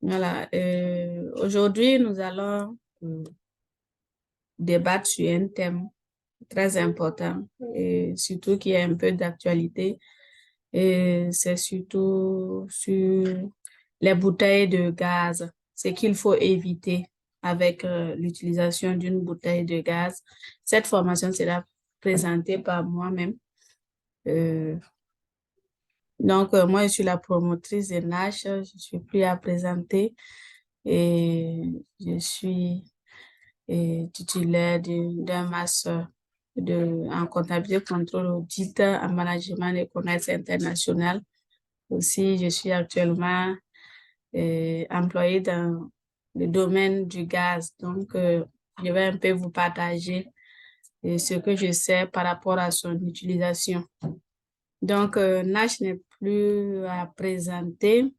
Voilà. Aujourd'hui, nous allons débattre sur un thème très important et surtout qui est un peu d'actualité. Et c'est surtout sur les bouteilles de gaz, ce qu'il faut éviter avec l'utilisation d'une bouteille de gaz. Cette formation sera présentée par moi-même. Euh, moi, je suis la promotrice de Nash. Je suis plus à présenter et je suis titulaire d'un master en comptabilité, contrôle, audit, en management et commerce international. Aussi, je suis actuellement employée dans le domaine du gaz. Je vais un peu vous partager ce que je sais par rapport à son utilisation. Nash n'est plus à présenter.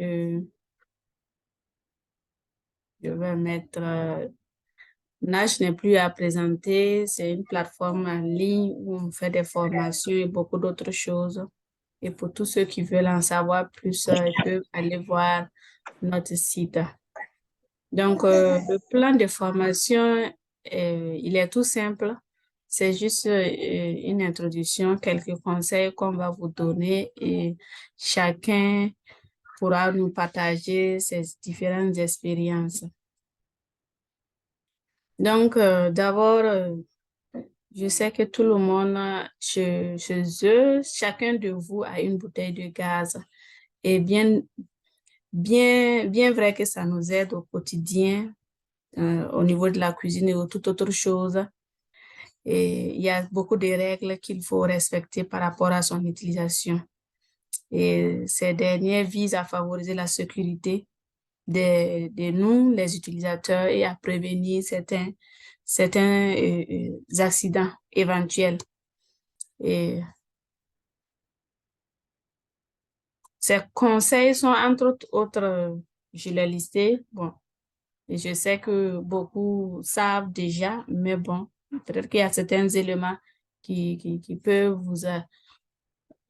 Euh, je vais mettre Nash n'est plus à présenter. C'est une plateforme en ligne où on fait des formations et beaucoup d'autres choses. Et pour tous ceux qui veulent en savoir plus, ils peuvent aller voir notre site. Le plan de formation, il est tout simple. C'est juste une introduction, quelques conseils qu'on va vous donner et chacun pourra nous partager ses différentes expériences. D'abord, je sais que tout le monde, chez eux, chacun de vous a une bouteille de gaz. Et bien vrai que ça nous aide au quotidien, au niveau de la cuisine et de toute autre chose. Et il y a beaucoup de règles qu'il faut respecter par rapport à son utilisation. Et ces dernières visent à favoriser la sécurité de nous, les utilisateurs, et à prévenir certains accidents éventuels. Et ces conseils sont entre autres, je les listé. Bon, et je sais que beaucoup savent déjà, mais bon, peut-être qu'il y a certains éléments qui peuvent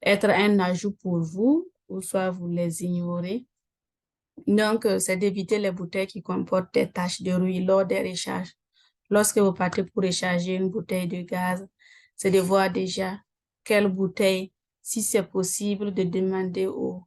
être un ajout pour vous, ou soit vous les ignorez. C'est d'éviter les bouteilles qui comportent des taches de rouille lors des recharges. Lorsque vous partez pour recharger une bouteille de gaz, c'est de voir déjà quelle bouteille, si c'est possible, de demander au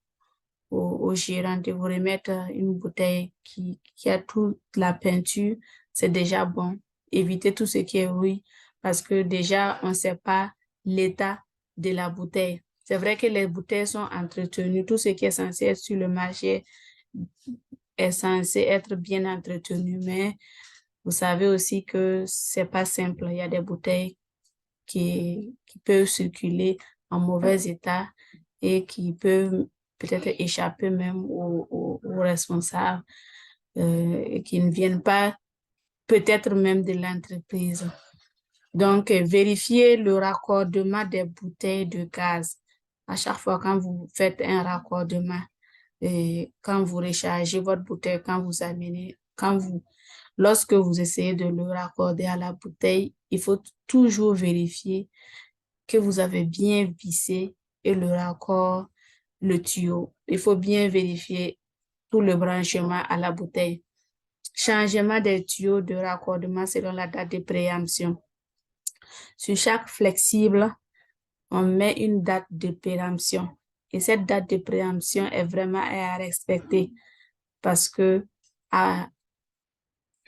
gérant de vous remettre une bouteille qui a toute la peinture, c'est déjà bon. Évitez tout ce qui est rouille parce que déjà, on ne sait pas l'état de la bouteille. C'est vrai que les bouteilles sont entretenues. Tout ce qui est censé être sur le marché est censé être bien entretenu, mais vous savez aussi que c'est pas simple. Il y a des bouteilles qui peuvent circuler en mauvais état et qui peuvent peut-être échapper même aux responsables et qui ne viennent pas peut-être même de l'entreprise. Vérifiez le raccordement des bouteilles de gaz. À chaque fois quand vous faites un raccordement, et quand vous rechargez votre bouteille, lorsque vous essayez de le raccorder à la bouteille, il faut toujours vérifier que vous avez bien vissé et le raccord, le tuyau. Il faut bien vérifier tout le branchement à la bouteille. Changement des tuyaux de raccordement selon la date de préemption. Sur chaque flexible, on met une date de préemption. Et cette date de préemption est vraiment à respecter parce que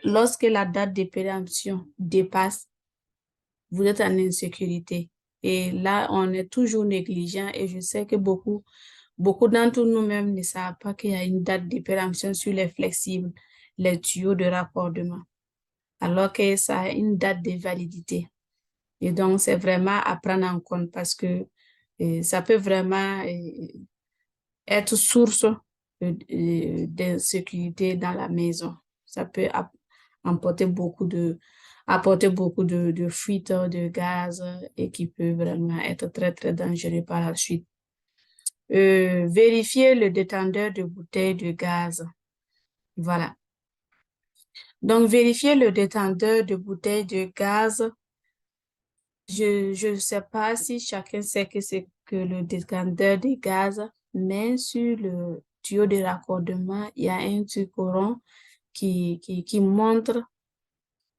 lorsque la date de péremption dépasse, vous êtes en insécurité. Et là, on est toujours négligent et je sais que beaucoup d'entre nous-mêmes ne savent pas qu'il y a une date de péremption sur les flexibles, les tuyaux de raccordement, alors que ça a une date de validité. Et donc, c'est vraiment à prendre en compte parce que ça peut vraiment être source d'insécurité dans la maison. Ça peut emporter apporter beaucoup de fuites de gaz et qui peut vraiment être très, très dangereux par la suite. Vérifier le détendeur de bouteille de gaz. Voilà. Donc, vérifier le détendeur de bouteille de gaz. Je ne sais pas si chacun sait que c'est que le détendeur de gaz, mais sur le tuyau de raccordement, il y a un truc rond qui montre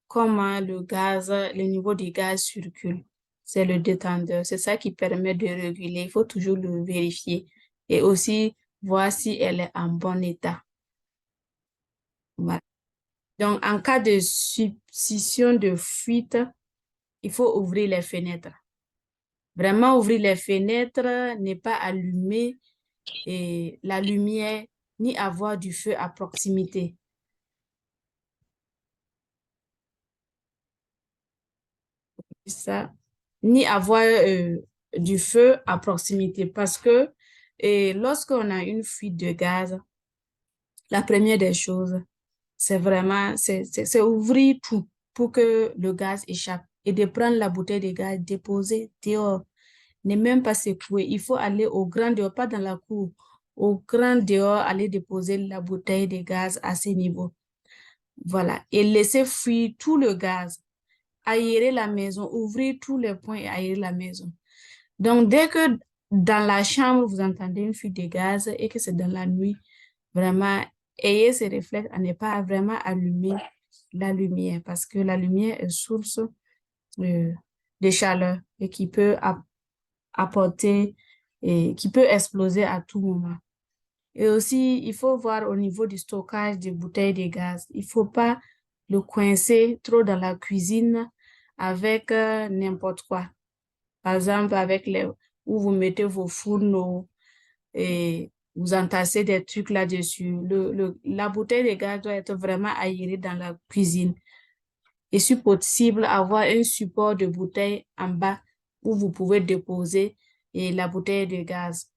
comment le niveau du gaz circule. C'est le détendeur. C'est ça qui permet de réguler. Il faut toujours le vérifier. Et aussi voir si elle est en bon état. Voilà. Donc, en cas de suspicion de fuite, il faut ouvrir les fenêtres. Vraiment ouvrir les fenêtres, ne pas allumer la lumière, ni avoir du feu à proximité. Ça, ni avoir du feu à proximité parce que lorsqu'on a une fuite de gaz, la première des choses, c'est ouvrir tout pour que le gaz échappe et de prendre la bouteille de gaz, déposer dehors, ne même pas secouer. Il faut aller au grand dehors, pas dans la cour, au grand dehors, aller déposer la bouteille de gaz à ce niveau. Voilà. Et laisser fuir tout le gaz, aérer la maison, ouvrir tous les points et aérer la maison. Donc, dès que dans la chambre, vous entendez une fuite de gaz et que c'est dans la nuit, vraiment, ayez ce réflexe à ne pas vraiment allumer la lumière parce que la lumière est source de chaleur et qui peut apporter et qui peut exploser à tout moment. Et aussi, il faut voir au niveau du stockage des bouteilles de gaz. Il ne faut pas le coincer trop dans la cuisine avec n'importe quoi. Par exemple, avec où vous mettez vos fourneaux et vous entassez des trucs là-dessus. La bouteille de gaz doit être vraiment aérée dans la cuisine. Et si possible, avoir un support de bouteille en bas où vous pouvez déposer la bouteille de gaz.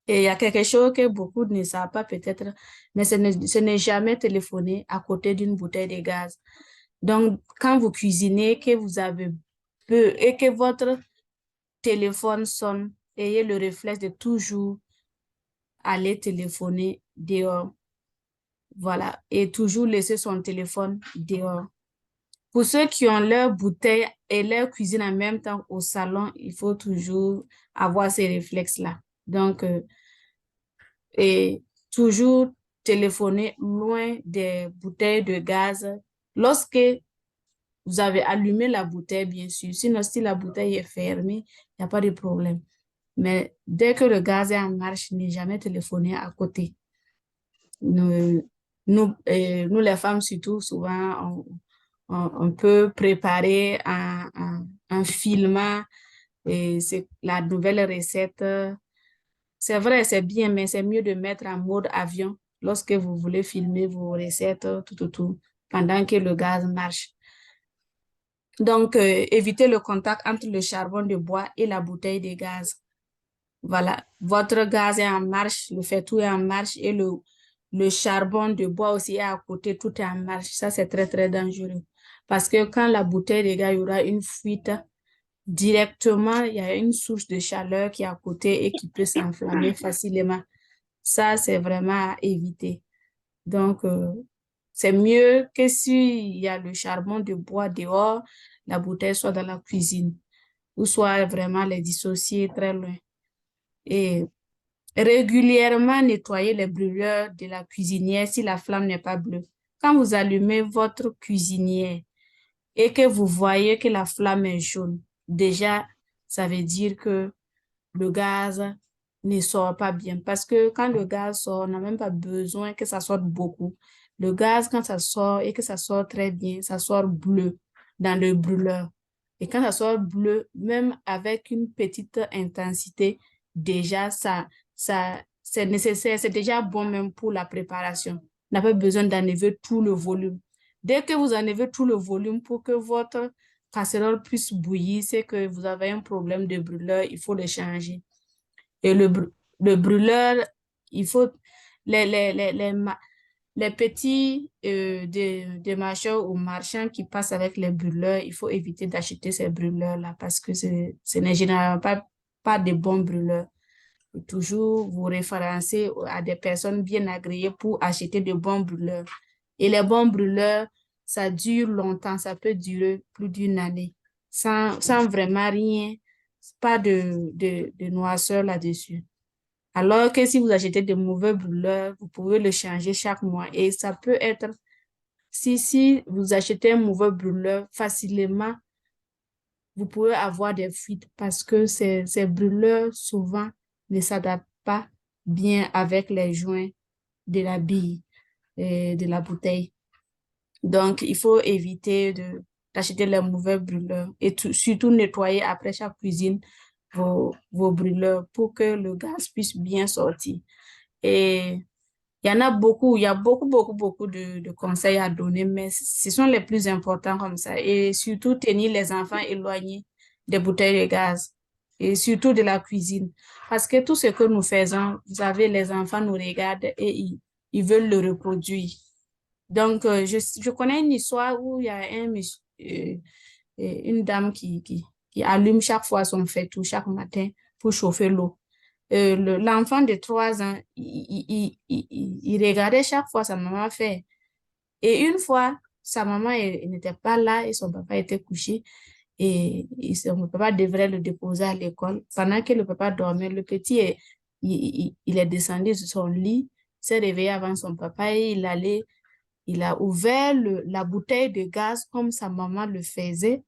Et il y a quelque chose que beaucoup ne savent pas peut-être, mais ce n'est jamais téléphoner à côté d'une bouteille de gaz. Donc, quand vous cuisinez, que vous avez peu et que votre téléphone sonne, ayez le réflexe de toujours aller téléphoner dehors. Voilà. Et toujours laisser son téléphone dehors. Pour ceux qui ont leur bouteille et leur cuisine en même temps au salon, il faut toujours avoir ces réflexes-là. Donc, et toujours téléphoner loin des bouteilles de gaz lorsque vous avez allumé la bouteille, bien sûr. Sinon, si la bouteille est fermée, il n'y a pas de problème. Mais dès que le gaz est en marche, ne jamais téléphoner à côté. Nous les femmes surtout, souvent, on peut préparer un filmant et c'est la nouvelle recette. C'est vrai, c'est bien, mais c'est mieux de mettre en mode avion lorsque vous voulez filmer vos recettes, tout, pendant que le gaz marche. Donc, évitez le contact entre le charbon de bois et la bouteille de gaz. Voilà, votre gaz est en marche, le faitout est en marche et le charbon de bois aussi est à côté, tout est en marche. Ça, c'est très, très dangereux. Parce que quand la bouteille de gaz, il y aura une fuite, directement, il y a une source de chaleur qui est à côté et qui peut s'enflammer facilement. Ça, c'est vraiment à éviter. Donc, c'est mieux que s'il y a le charbon de bois dehors, la bouteille soit dans la cuisine ou soit vraiment les dissocier très loin. Et régulièrement nettoyer les brûleurs de la cuisinière si la flamme n'est pas bleue. Quand vous allumez votre cuisinière et que vous voyez que la flamme est jaune, déjà, ça veut dire que le gaz ne sort pas bien. Parce que quand le gaz sort, on n'a même pas besoin que ça sorte beaucoup. Le gaz, quand ça sort et que ça sort très bien, ça sort bleu dans le brûleur. Et quand ça sort bleu, même avec une petite intensité, déjà, c'est nécessaire, c'est déjà bon même pour la préparation. On n'a pas besoin d'enlever tout le volume. Dès que vous enlevez tout le volume pour que votre casserole puisse bouillir, c'est que vous avez un problème de brûleur, il faut le changer. Et le brûleur, il faut les petits des marchands ou marchands qui passent avec les brûleurs, il faut éviter d'acheter ces brûleurs-là parce que ce n'est généralement pas de bons brûleurs. Et toujours vous référencer à des personnes bien agréées pour acheter de bons brûleurs. Et les bons brûleurs, ça dure longtemps, ça peut durer plus d'une année sans vraiment rien, pas de noirceur là-dessus. Alors que si vous achetez de mauvais brûleurs, vous pouvez le changer chaque mois. Et ça peut être, si vous achetez un mauvais brûleur facilement, vous pouvez avoir des fuites parce que ces brûleurs, souvent, ne s'adaptent pas bien avec les joints de la bille et de la bouteille. Donc, il faut éviter d'acheter les mauvais brûleurs et surtout nettoyer après chaque cuisine vos brûleurs pour que le gaz puisse bien sortir. Et il y en a beaucoup, il y a beaucoup de conseils à donner, mais ce sont les plus importants comme ça. Et surtout, tenir les enfants éloignés des bouteilles de gaz et surtout de la cuisine. Parce que tout ce que nous faisons, vous savez, les enfants nous regardent et ils veulent le reproduire. Donc, je connais une histoire où il y a une dame qui allume chaque fois son faitout chaque matin pour chauffer l'eau. L'enfant de 3 ans, il regardait chaque fois sa maman faire. Et une fois, sa maman elle n'était pas là et son papa était couché. Et son papa devrait le déposer à l'école. Pendant que le papa dormait, le petit, il est descendu de son lit, s'est réveillé avant son papa et il a ouvert la bouteille de gaz comme sa maman le faisait.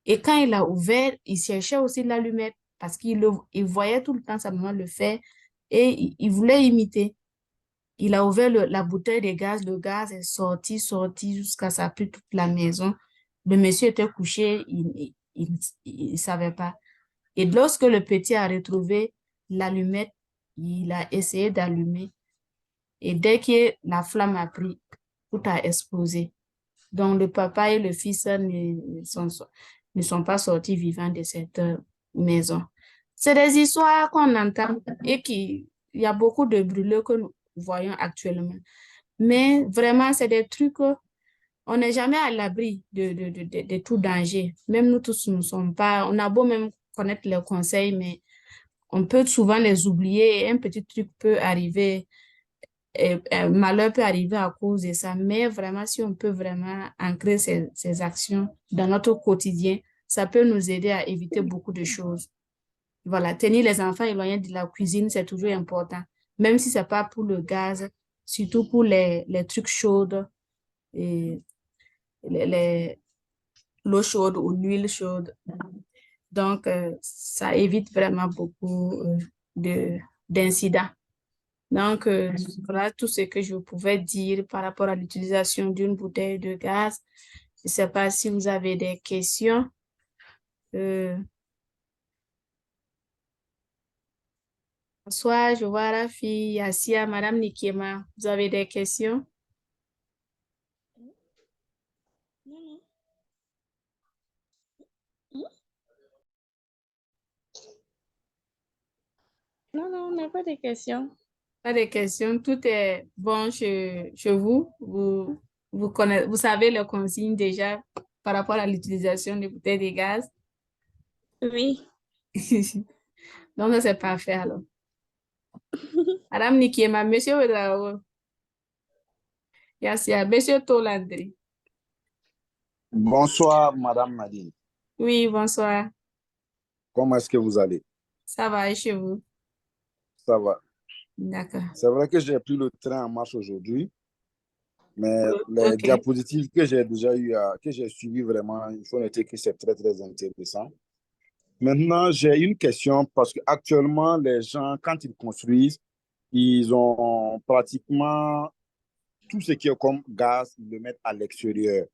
Et quand il a ouvert, il cherchait aussi l'allumette parce il voyait tout le temps sa maman le faire et il voulait imiter. Il a ouvert la bouteille de gaz, le gaz est sorti jusqu'à ça a pris toute la maison. Le monsieur était couché, il savait pas. Et lorsque le petit a retrouvé l'allumette, il a essayé d'allumer. Et dès que la flamme a pris, tout a explosé. Donc, le papa et le fils ne sont pas sortis vivants de cette maison. C'est des histoires qu'on entend et il y a beaucoup de brûlés que nous voyons actuellement. Mais vraiment, c'est des trucs, on n'est jamais à l'abri de tout danger. Même nous tous, nous ne sommes pas, on a beau même connaître les conseils, mais on peut souvent les oublier et un petit truc peut arriver malheur peut arriver à cause de ça, mais vraiment, si on peut vraiment ancrer ces actions dans notre quotidien, ça peut nous aider à éviter beaucoup de choses. Voilà, tenir les enfants éloignés de la cuisine, c'est toujours important, même si c'est pas pour le gaz, surtout pour les trucs chauds, et les, les- l'eau chaude ou l'huile chaude. Donc, ça évite vraiment beaucoup d'incidents. Donc, voilà tout ce que je pouvais dire par rapport à l'utilisation d'une bouteille de gaz. Je ne sais pas si vous avez des questions. Euh, Bonsoir, je vois Rafi, Assia, Madame Nikema. Vous avez des questions? Non, non. Non, non, on n'a pas de questions. Pas de questions. Tout est bon chez vous. Vous savez les consignes déjà par rapport à l'utilisation des bouteilles de gaz. Oui. Donc, ça, c'est parfait alors. Madame Nikema, Monsieur Ouedraogo, Yassia, Monsieur Tolandri. Bonsoir, Madame Nadine. Oui, bonsoir. Comment est-ce que vous allez? Ça va et chez vous? Ça va. D'accord. C'est vrai que j'ai pris le train en marche aujourd'hui, mais les OK. diapositives que j'ai déjà que j'ai suivies vraiment, il faut noter que c'est très, très intéressant. Maintenant, j'ai une question parce qu'actuellement, les gens, quand ils construisent, ils ont pratiquement tout ce qui est comme gaz, ils le mettent à l'extérieur,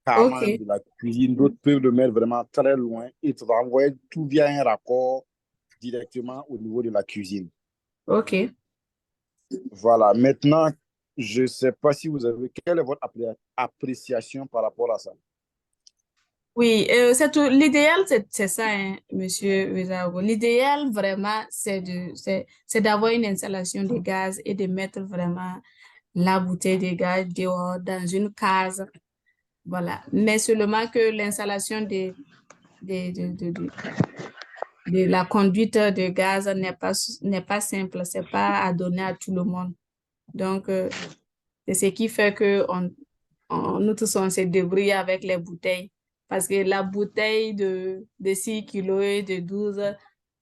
carrément même OK. de la cuisine. D'autres peuvent le mettre vraiment très loin et te renvoyer tout via un raccord directement au niveau de la cuisine. OK. Voilà. Maintenant, je ne sais pas si vous avez, quelle est votre appréciation par rapport à ça? Oui, l'idéal, c'est ça, hein, Monsieur Wezago. L'idéal, vraiment, c'est d'avoir une installation de gaz et de mettre vraiment la bouteille de gaz dehors dans une case. Voilà. Mais seulement que l'installation de, de, de, de, de la conduite de gaz n'est pas simple. C'est pas à donner à tout le monde. Donc, c'est ce qui fait que nous tous, on se débrouille avec les bouteilles. Parce que la bouteille de 6 kilos et de 12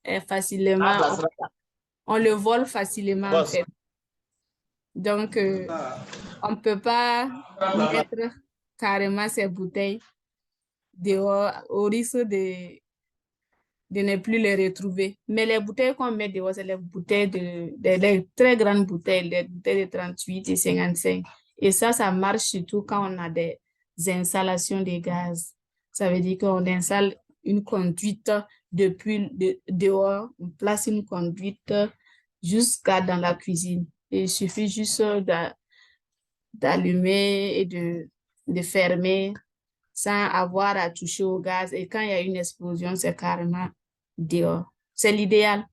est facilement, on le vole facilement en fait. Donc, on ne peut pas mettre carrément ces bouteilles dehors au risque de ne plus les retrouver. Mais les bouteilles qu'on met dehors, c'est les bouteilles les très grandes bouteilles, les bouteilles de 38 et 55. Et ça marche surtout quand on a des installations de gaz. Ça veut dire qu'on installe une conduite dehors, on place une conduite jusqu'à dans la cuisine. Et il suffit juste d'allumer et de fermer sans avoir à toucher au gaz. Et quand il y a une explosion, c'est carrément dehors. C'est l'idéal.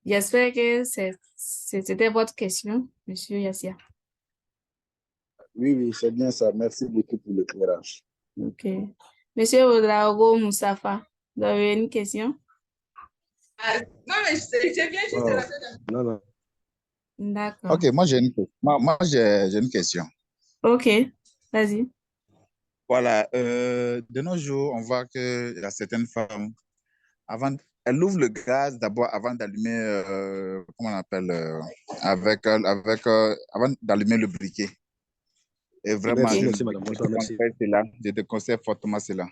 J'espère que c'était votre question, Monsieur Yassia. Oui, c'est bien ça. Merci beaucoup pour l'éclairage. OK. Monsieur Ouedraogo Moussafa, vous avez une question? Non, mais je viens juste de la tête. Non. D'accord. Ok, moi j'ai une question. OK, vas-y. Voilà, de nos jours, on voit qu'il y a certaines femmes, elles ouvrent le gaz d'abord avant d'allumer, comment on appelle, avant d'allumer le briquet. Et vraiment, Merci, madame. merci. Je te conseille fortement cela.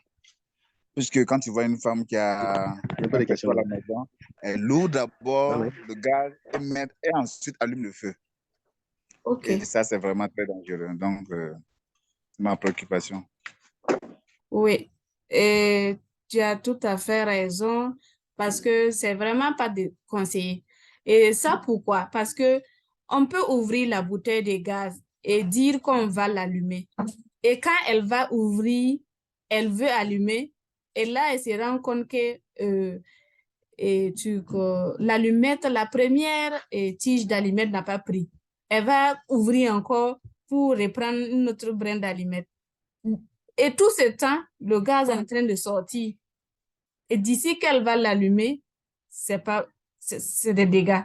Puisque quand tu vois une femme qui a pas de questions à la maison, elle ouvre d'abord le gaz et ensuite allume le feu. OK. Et ça, c'est vraiment très dangereux. Donc, c'est ma préoccupation. Oui, et tu as tout à fait raison parce que c'est vraiment pas de conseiller. Et ça, pourquoi? Parce que on peut ouvrir la bouteille de gaz et dire qu'on va l'allumer. Et quand elle va ouvrir, elle veut allumer, et là, elle se rend compte que l'allumette, la première tige d'allumette n'a pas pris. Elle va ouvrir encore pour reprendre une autre brin d'allumette. Et tout ce temps, le gaz est en train de sortir. Et d'ici qu'elle va l'allumer, c'est des dégâts.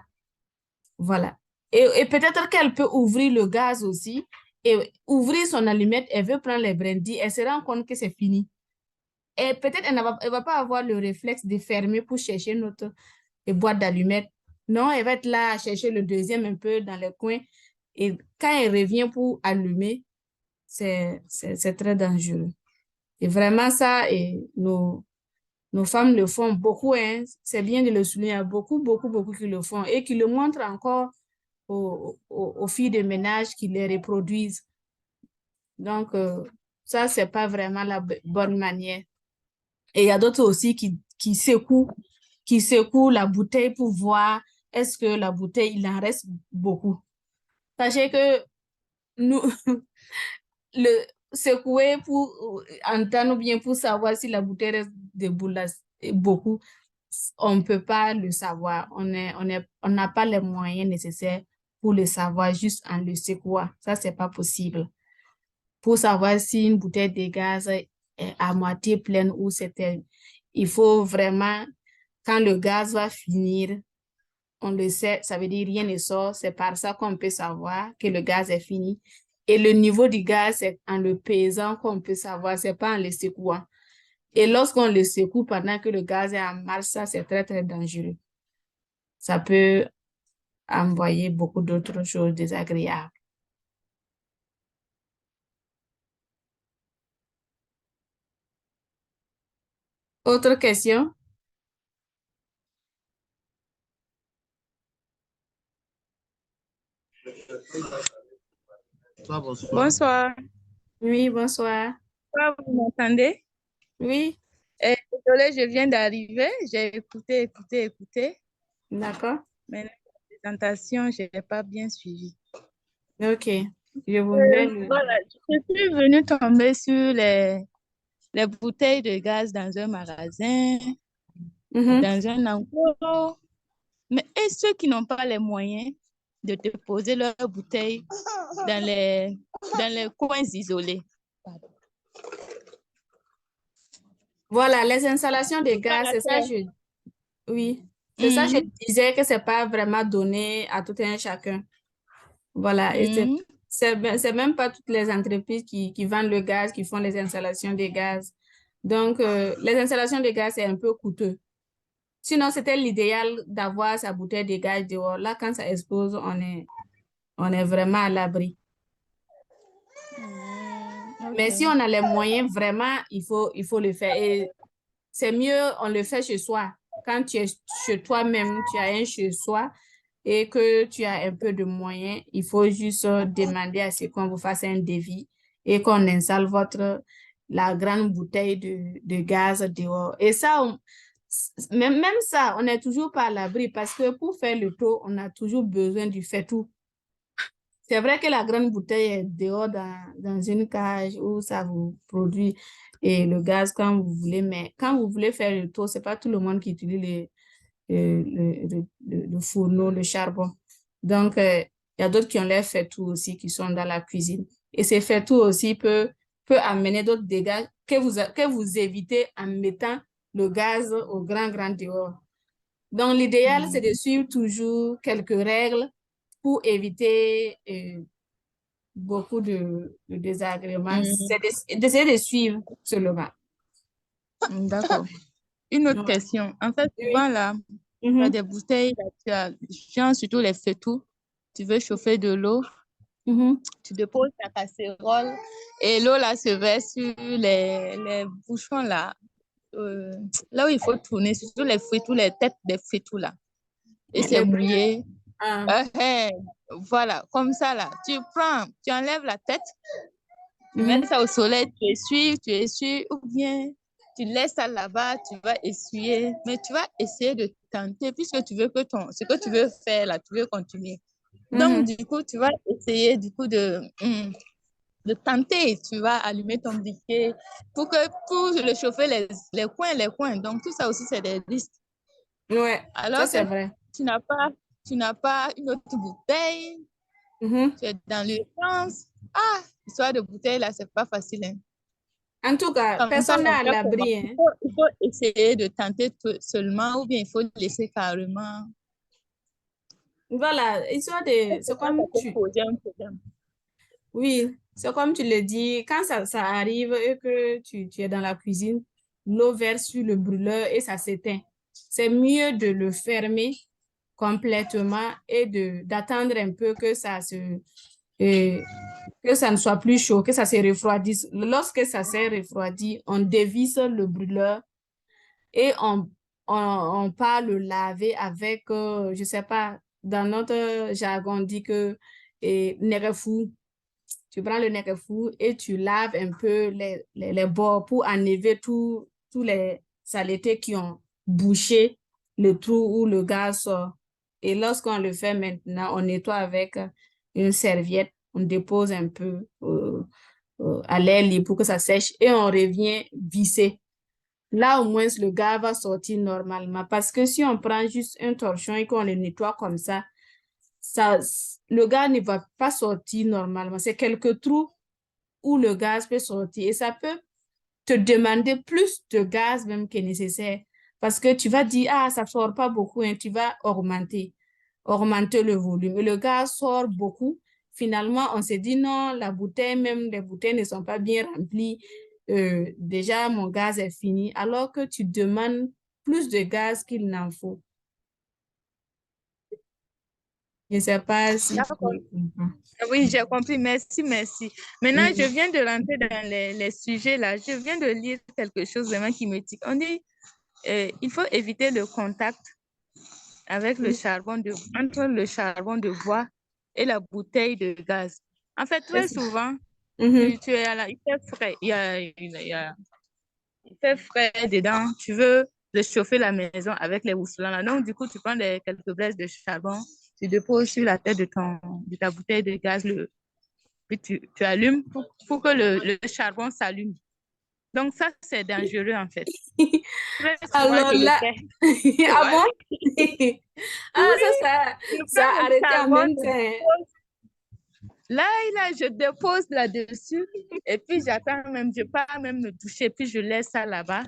Voilà. Et peut-être qu'elle peut ouvrir le gaz aussi et ouvrir son allumette, elle veut prendre les brindilles, elle se rend compte que c'est fini. Et peut-être elle ne va pas avoir le réflexe de fermer pour chercher notre boîte d'allumettes. Non, elle va être là à chercher le deuxième un peu dans le coin. Et quand elle revient pour allumer, c'est très dangereux. Et vraiment ça, nos femmes le font beaucoup, hein. C'est bien de le souligner, il y a beaucoup qui le font et qui le montrent encore aux filles de ménage qui les reproduisent. Donc, ça, c'est pas vraiment la bonne manière. Et il y a d'autres aussi qui secouent la bouteille pour voir est-ce que la bouteille, il en reste beaucoup. Sachez que nous, le secouer pour entendre ou bien pour savoir si la bouteille reste debout là, beaucoup, on ne peut pas le savoir. On n'a pas les moyens nécessaires pour le savoir juste en le secouant. Ça, c'est pas possible. Pour savoir si une bouteille de gaz est à moitié pleine ou c'était, il faut vraiment, quand le gaz va finir, on le sait, ça veut dire rien ne sort. C'est par ça qu'on peut savoir que le gaz est fini. Et le niveau du gaz, c'est en le pesant qu'on peut savoir, c'est pas en le secouant. Et lorsqu'on le secoue pendant que le gaz est en marche, ça, c'est très, très dangereux. Ça peut envoyer beaucoup d'autres choses désagréables. Autre question? Bonsoir. Oui, bonsoir. Vous m'entendez? Oui. Désolée, je viens d'arriver. J'ai écouté. D'accord. Mais la présentation, je n'ai pas bien suivi. OK. Je voulais Voilà, je suis venue tomber sur les bouteilles de gaz dans un magasin, dans un enclos. Mais et ceux qui n'ont pas les moyens de déposer leurs bouteilles dans les coins isolés? Voilà, les installations de gaz, c'est ça, oui. C'est ça, je disais que c'est pas vraiment donné à tout un chacun. Voilà, et c'est même pas toutes les entreprises qui vendent le gaz, qui font les installations de gaz. Donc, les installations de gaz, c'est un peu coûteux. Sinon, c'était l'idéal d'avoir sa bouteille de gaz dehors. Là, quand ça explose, on est vraiment à l'abri. Mais si on a les moyens, vraiment, il faut le faire. Et c'est mieux, on le fait chez soi. Quand tu es chez toi-même, tu as un chez soi et que tu as un peu de moyens, il faut juste demander à ce qu'on vous fasse un devis et qu'on installe la grande bouteille de gaz dehors. Et ça, même ça, on n'est toujours pas à l'abri parce que pour faire le tour, on a toujours besoin du fait-tout. C'est vrai que la grande bouteille est dehors dans une cage où ça vous produit et le gaz quand vous voulez, mais quand vous voulez faire le tour, ce n'est pas tout le monde qui utilise le fourneau, le charbon. Donc, il y a d'autres qui ont l'air fait tout aussi, qui sont dans la cuisine. Et ces fait tout aussi peut amener d'autres dégâts que vous évitez en mettant le gaz au grand dehors. Donc, l'idéal, c'est de suivre toujours quelques règles pour éviter beaucoup de désagréments. C'est d'essayer de suivre seulement. D'accord. Une autre question. En fait, souvent, là, tu as des bouteilles, là, genre, surtout les feux-tout. Tu veux chauffer de l'eau, tu déposes ta casserole et l'eau, là, se verse sur les bouchons, là. Là où il faut tourner, surtout les feux-tout, les têtes des feux-tout, là. Et c'est mouillé. Voilà, comme ça, là. Tu enlèves la tête, tu mets ça au soleil, tu essuies, ou bien tu laisses ça là-bas, tu vas essuyer, mais tu vas essayer de tenter, puisque tu veux que ce que tu veux faire là, tu veux continuer. Donc, du coup, tu vas essayer du coup de tenter, tu vas allumer ton briquet pour le chauffer les coins. Donc, tout ça aussi, c'est des risques. Ouais, alors ça c'est que vrai. tu n'as pas une autre bouteille, tu es dans l'urgence. L'histoire de bouteille, là, c'est pas facile. Hein. En tout cas, personne n'est à l'abri. Hein. Il faut essayer de tenter seulement ou bien il faut laisser carrément. Voilà, histoire de... C'est comme Oui, c'est comme tu le dis, quand ça arrive et que tu es dans la cuisine, l'eau verse sur le brûleur et ça s'éteint. C'est mieux de le fermer complètement et d'attendre un peu que que ça ne soit plus chaud, que ça se refroidisse. Lorsque ça s'est refroidi, on dévisse le brûleur et on part le laver avec, je ne sais pas, dans notre jargon, on dit que nerefou. Tu prends le nerefou et tu laves un peu les bords pour enlever tous les saletés qui ont bouché le trou où le gaz sort. Et lorsqu'on le fait maintenant, on nettoie avec une serviette, on dépose un peu à l'air libre pour que ça sèche et on revient visser. Là, au moins, le gaz va sortir normalement. Parce que si on prend juste un torchon et qu'on le nettoie comme ça, le gaz ne va pas sortir normalement. C'est quelques trous où le gaz peut sortir et ça peut te demander plus de gaz même que nécessaire. Parce que tu vas dire, ça ne sort pas beaucoup, hein, tu vas augmenter le volume. Et le gaz sort beaucoup. Finalement, on s'est dit non, même les bouteilles ne sont pas bien remplies. Déjà, mon gaz est fini. Alors que tu demandes plus de gaz qu'il n'en faut. Je ne sais pas si tu comprends. Oui, j'ai compris. Merci. Maintenant, je viens de rentrer dans les sujets là. Je viens de lire quelque chose vraiment qui me tique. On dit il faut éviter le contact avec le charbon entre le charbon de bois et la bouteille de gaz. En fait, très souvent, tu es il fait frais. Il fait frais dedans. Tu veux réchauffer la maison avec les housselons là. Donc, du coup, tu prends quelques braises de charbon, tu déposes sur la tête de ta bouteille de gaz, puis tu allumes pour que le charbon s'allume. Donc, ça, c'est dangereux, en fait. Alors là, ah bon? Ça a arrêté en même temps. Là, je dépose là-dessus et puis j'attends même, je pars même me toucher, puis je laisse ça là-bas.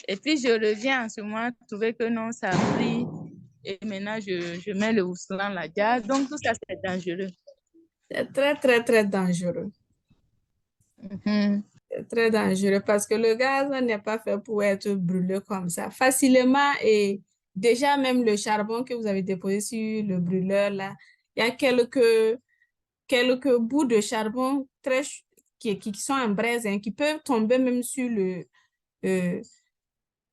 Et puis, je reviens en ce moment, trouver que non, ça a pris. Et maintenant, je mets le housselon là-dedans. Donc, tout ça, c'est dangereux. C'est très, très, très dangereux. C'est très dangereux parce que le gaz n'est pas fait pour être brûlé comme ça facilement et déjà même le charbon que vous avez déposé sur le brûleur, là, il y a quelques bouts de charbon qui sont en braise, hein, qui peuvent tomber même sur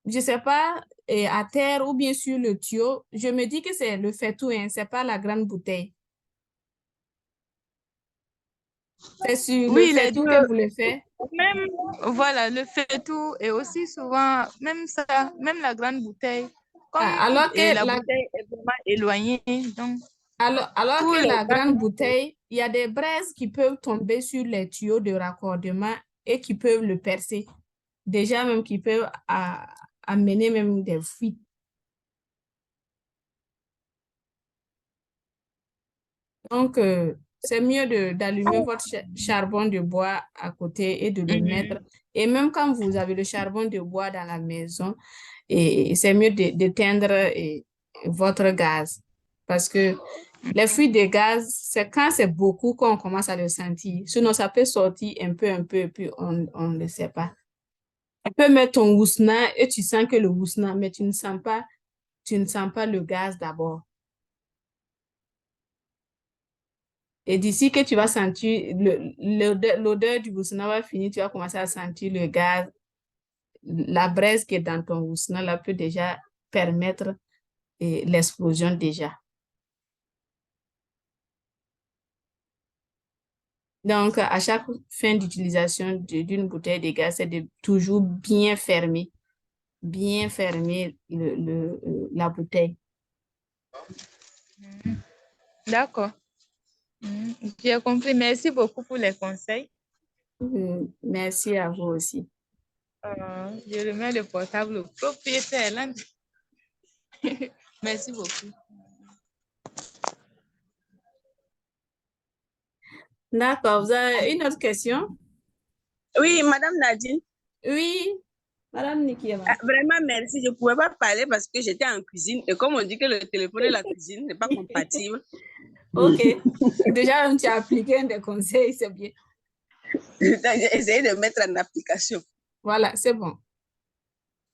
je sais pas, à terre ou bien sur le tuyau. Je me dis que c'est le faitout, hein, c'est pas la grande bouteille. C'est sur le Oui, les faitout deux. que vous le faites. Même, voilà, le faitout et aussi souvent, même ça, même la grande bouteille, comme Alors que la bouteille est vraiment éloignée, donc alors pour que les la grande bouteille, il y a des braises qui peuvent tomber sur les tuyaux de raccordement et qui peuvent le percer. Déjà même qui peuvent amener même des fuites. Donc, c'est mieux d'allumer votre charbon de bois à côté et de le mettre. Et même quand vous avez le charbon de bois dans la maison, et c'est mieux d'éteindre votre gaz. Parce que les fuites de gaz, c'est quand c'est beaucoup qu'on commence à le sentir. Sinon, ça peut sortir un peu, et puis on ne le sait pas. Tu peux mettre ton wousna et tu sens que le wousna, mais tu ne sens pas le gaz d'abord. Et d'ici que tu vas sentir l'odeur du wousna va finir, tu vas commencer à sentir le gaz. La braise qui est dans ton wousna là peut déjà permettre l'explosion déjà. Donc, à chaque fin d'utilisation d'une bouteille de gaz, c'est de toujours bien fermer la bouteille. d'accord. J'ai compris. Merci beaucoup pour les conseils. Merci à vous aussi. Je remets le portable au propriétaire. Là. Merci beaucoup. D'accord. Vous avez une autre question? Oui, Madame Nadine. Oui, Madame Nikiema. Vraiment, merci. Je ne pouvais pas parler parce que j'étais en cuisine. Et comme on dit que le téléphone et la cuisine n'est pas compatible. OK. Déjà, tu as appliqué un des conseils, c'est bien. J'ai essayé de mettre en application. Voilà, c'est bon.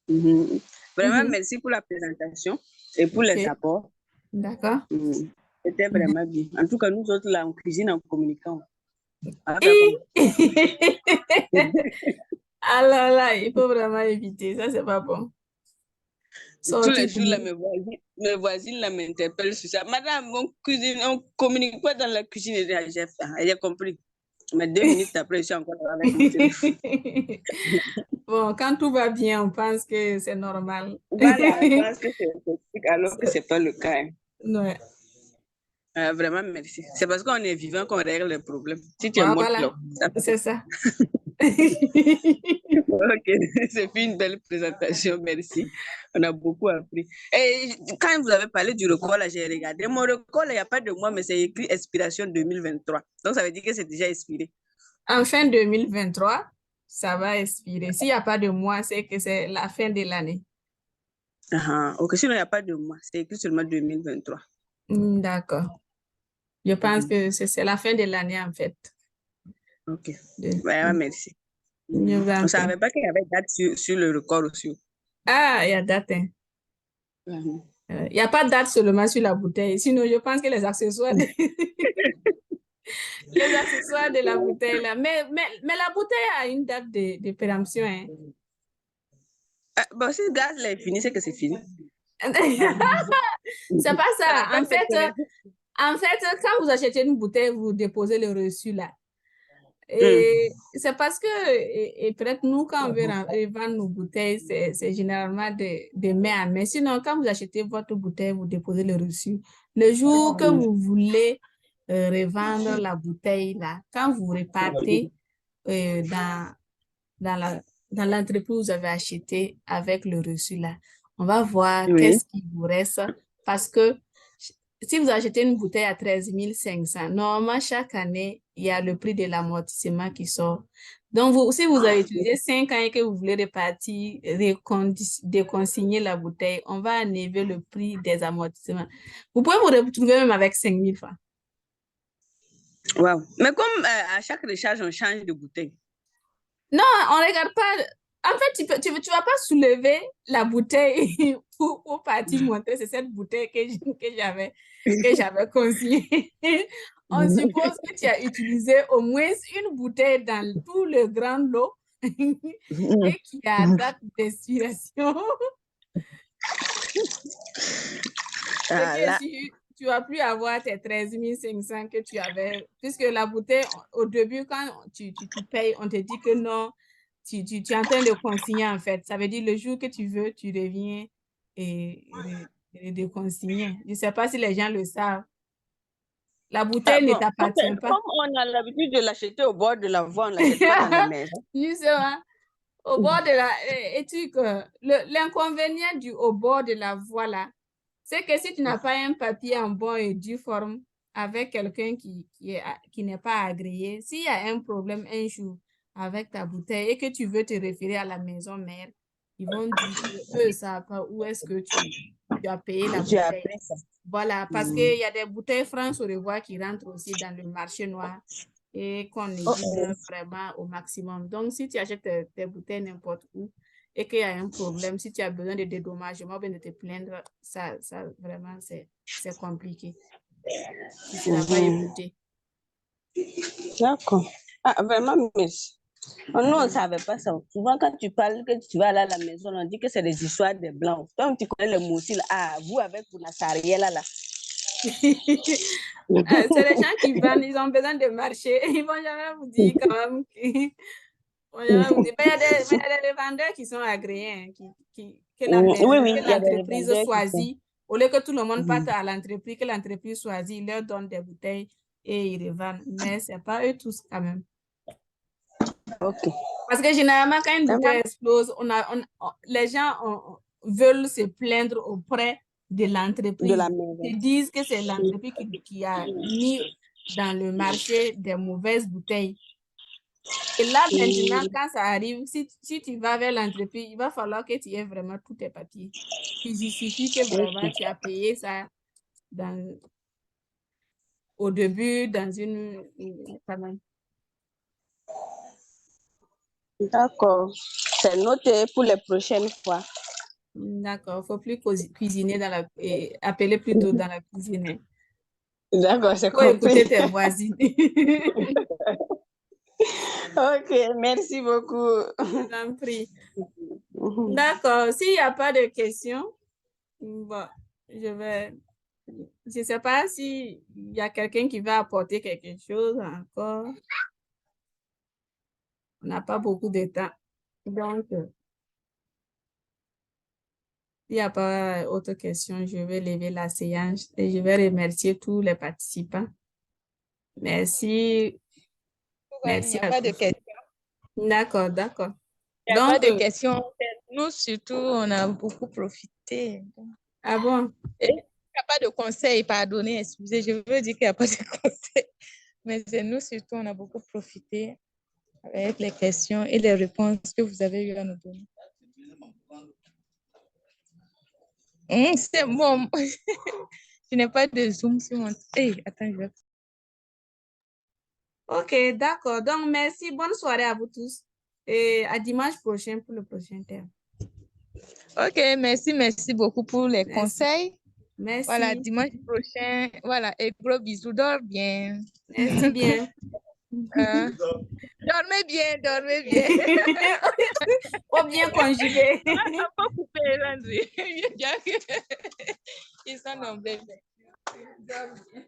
Vraiment, merci pour la présentation et pour les apports. D'accord. C'était vraiment bien. En tout cas, nous autres, là, en cuisine, en communiquant. Alors là, il faut vraiment éviter. Ça, c'est pas bon. Tous les jours, là, mes voisines là, m'interpellent sur ça. Madame, on ne communique pas dans la cuisine. J'ai compris. Mais 2 minutes après, je suis encore avec mon téléphone. Bon, quand tout va bien, on pense que c'est normal. Voilà, on pense que c'est toxique alors que ce n'est pas le cas. Hein. Ouais. Vraiment, merci. C'est parce qu'on est vivant qu'on règle les problèmes. Si tu es mort, voilà. C'est ça. Ok, c'est une belle présentation, merci. On a beaucoup appris. Et quand vous avez parlé du record, là, j'ai regardé. Mon record, il n'y a pas de mois, mais c'est écrit expiration 2023. Donc, ça veut dire que c'est déjà expiré. En fin 2023, ça va expirer. S'il n'y a pas de mois, c'est que c'est la fin de l'année. Ok, sinon, il n'y a pas de mois. C'est écrit seulement 2023. D'accord. Je pense que c'est la fin de l'année, en fait. Ok. Vraiment, merci. On ne savait pas qu'il y avait date sur le record aussi. Ah, il y a date. Hein. Il n'y a pas de date seulement sur la bouteille. Sinon, je pense que les accessoires de, les accessoires de la bouteille, là. Mais la bouteille a une date de péremption. Hein. Bon, si le gaz là, est fini, c'est que c'est fini. C'est pas ça. En fait, quand vous achetez une bouteille, vous déposez le reçu là. Et c'est parce que, et peut-être nous, quand on veut revendre nos bouteilles, c'est généralement de main à main. Sinon, quand vous achetez votre bouteille, vous déposez le reçu. Le jour que vous voulez revendre la bouteille, là, quand vous repartez dans l'entreprise où vous avez acheté avec le reçu, là, on va voir qu'est-ce qui vous reste. Parce que si vous achetez une bouteille à 13 500, normalement, chaque année, il y a le prix de l'amortissement qui sort. Donc, si vous avez utilisé 5 ans et que vous voulez repartir, déconsigner la bouteille, on va enlever le prix des amortissements. Vous pouvez vous retrouver même avec 5 000 francs. Wow. Mais comme à chaque recharge, on change de bouteille. Non, on ne regarde pas. En fait, tu vas pas soulever la bouteille pour partir montrer. C'est cette bouteille que j'avais consignée. On suppose que tu as utilisé au moins une bouteille dans tout le grand lot et qui a date d'expiration. Tu vas plus avoir tes 13 500 que tu avais, puisque la bouteille, au début, quand tu payes, on te dit que non, tu es en train de consigner en fait. Ça veut dire le jour que tu veux, tu reviens et de consigner. Je ne sais pas si les gens le savent. La bouteille ne t'appartient pas. Comme on a l'habitude de l'acheter au bord de la voie, on ne l'achète pas dans la maison. Justement, au bord de la... Et l'inconvénient au bord de la voie là, c'est que si tu n'as pas un papier en bonne et due forme avec quelqu'un qui n'est pas agréé, s'il y a un problème un jour avec ta bouteille et que tu veux te référer à la maison mère, ils vont dire qu'eux ne savent pas où est-ce que tu as payé la bouteille. Voilà, parce qu'il y a des bouteilles France au revoir qui rentrent aussi dans le marché noir et qu'on évite vraiment au maximum. Donc, si tu achètes tes bouteilles n'importe où, et qu'il y a un problème, si tu as besoin de dédommagement ou bien de te plaindre, ça vraiment, c'est compliqué. Tu ne seras pas écouté. D'accord. Ah, vraiment, merci. Nous, on ne savait pas ça. Souvent, quand tu parles que tu vas aller à la maison, on dit que c'est des histoires de blancs. Comme tu connais les mots aussi, ah, vous avec vous, là. C'est les gens qui vendent, ils ont besoin de marcher. Ils ne vont jamais vous dire quand même mais il y a des vendeurs qui sont agréés, que l'entreprise choisit. Au lieu que tout le monde parte à l'entreprise, que l'entreprise choisit, ils leur donnent des bouteilles et ils revendent. Mais ce n'est pas eux tous quand même. Okay. Parce que généralement, quand une bouteille explose, les gens veulent se plaindre auprès de l'entreprise. Ils disent que c'est l'entreprise qui a mis dans le marché des mauvaises bouteilles. Et là, maintenant, quand ça arrive, si tu vas vers l'entreprise, il va falloir que tu aies vraiment tous tes papiers. Il suffit que vraiment tu as payé ça au début, dans une... D'accord. C'est noté pour les prochaines fois. D'accord. Il ne faut plus cuisiner appeler plutôt dans la cuisine. D'accord, c'est compris. Il faut écouter tes voisines. Ok, merci beaucoup. Je t'en prie. D'accord. S'il n'y a pas de questions, bon, je ne sais pas s'il y a quelqu'un qui va apporter quelque chose encore. On n'a pas beaucoup de temps. Donc, s'il n'y a pas autre question, je vais lever la séance et je vais remercier tous les participants. Merci. Merci. Il n'y a pas de questions. D'accord, d'accord. Il n'y a pas de questions. Nous, surtout, on a beaucoup profité. Ah bon? Et il n'y a pas de conseils, pardonnez, excusez, je veux dire qu'il n'y a pas de conseils. Mais nous, surtout, on a beaucoup profité avec les questions et les réponses que vous avez eu à nous donner. C'est bon. Je n'ai pas de Zoom sur mon... Hey, attends, je vais... Ok, d'accord. Donc, merci. Bonne soirée à vous tous. Et à dimanche prochain pour le prochain thème. Ok, merci beaucoup pour les conseils. Merci. Voilà, dimanche prochain. Voilà, et gros bisous. Dors bien. Merci bien. Dormez bien. Faut bien conjuguer. On va pas couper, Landry. Ils sont nombreux. Dors bien.